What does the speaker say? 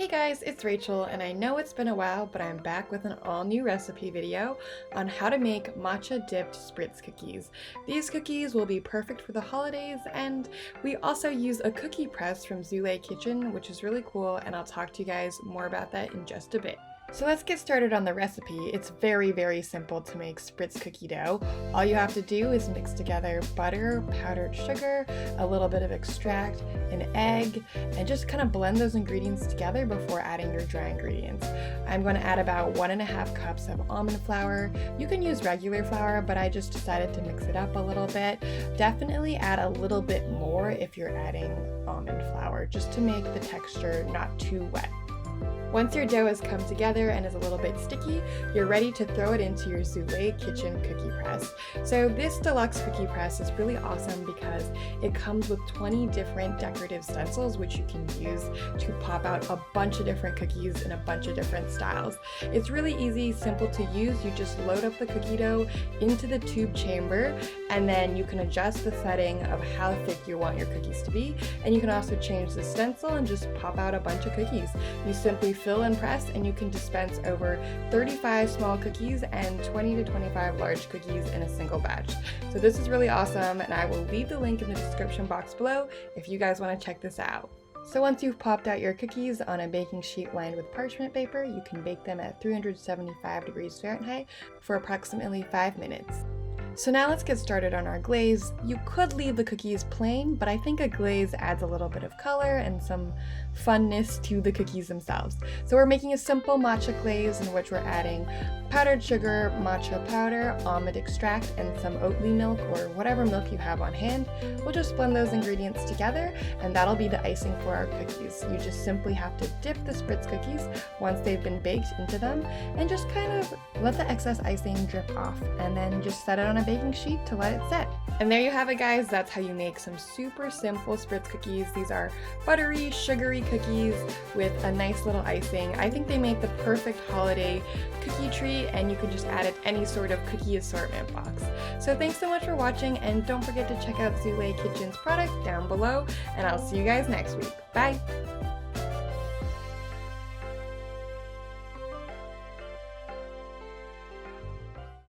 Hey guys, it's Rachel, and I know it's been a while, but I'm back with an all-new recipe video on how to make matcha-dipped Spritz cookies. These cookies will be perfect for the holidays, and we also use a cookie press from Zule Kitchen, which is really cool, and I'll talk to you guys more about that in just a bit. So let's get started on the recipe. It's very simple to make Spritz cookie dough. All you have to do is mix together butter, powdered sugar, a little bit of extract, an egg, and just kind of blend those ingredients together before adding your dry ingredients. I'm going to add about 1.5 cups of almond flour. You can use regular flour, but I just decided to mix it up a little bit. Definitely add a little bit more if you're adding almond flour, just to make the texture not too wet. Once your dough has come together and is a little bit sticky, you're ready to throw it into your Zule Kitchen cookie press. So this deluxe cookie press is really awesome because it comes with 20 different decorative stencils which you can use to pop out a bunch of different cookies in a bunch of different styles. It's really easy, simple to use. You just load up the cookie dough into the tube chamber, and then you can adjust the setting of how thick you want your cookies to be, and you can also change the stencil and just pop out a bunch of cookies. You simply fill and press, and you can dispense over 35 small cookies and 20 to 25 large cookies in a single batch. So this is really awesome, and I will leave the link in the description box below if you guys want to check this out. So once you've popped out your cookies on a baking sheet lined with parchment paper, you can bake them at 375 degrees Fahrenheit for approximately 5 minutes. So now let's get started on our glaze. You could leave the cookies plain, but I think a glaze adds a little bit of color and some funness to the cookies themselves. So we're making a simple matcha glaze in which we're adding powdered sugar, matcha powder, almond extract, and some Oatly milk or whatever milk you have on hand. We'll just blend those ingredients together, and that'll be the icing for our cookies. You just simply have to dip the Spritz cookies once they've been baked into them, and just kind of let the excess icing drip off, and then just set it on a baking sheet to let it set. And there you have it, guys. That's how you make some super simple Spritz cookies. These are buttery, sugary cookies with a nice little icing. I think they make the perfect holiday cookie treat, and you can just add it any sort of cookie assortment box. So thanks so much for watching, and don't forget to check out Zule Kitchen's product down below, and I'll see you guys next week. Bye!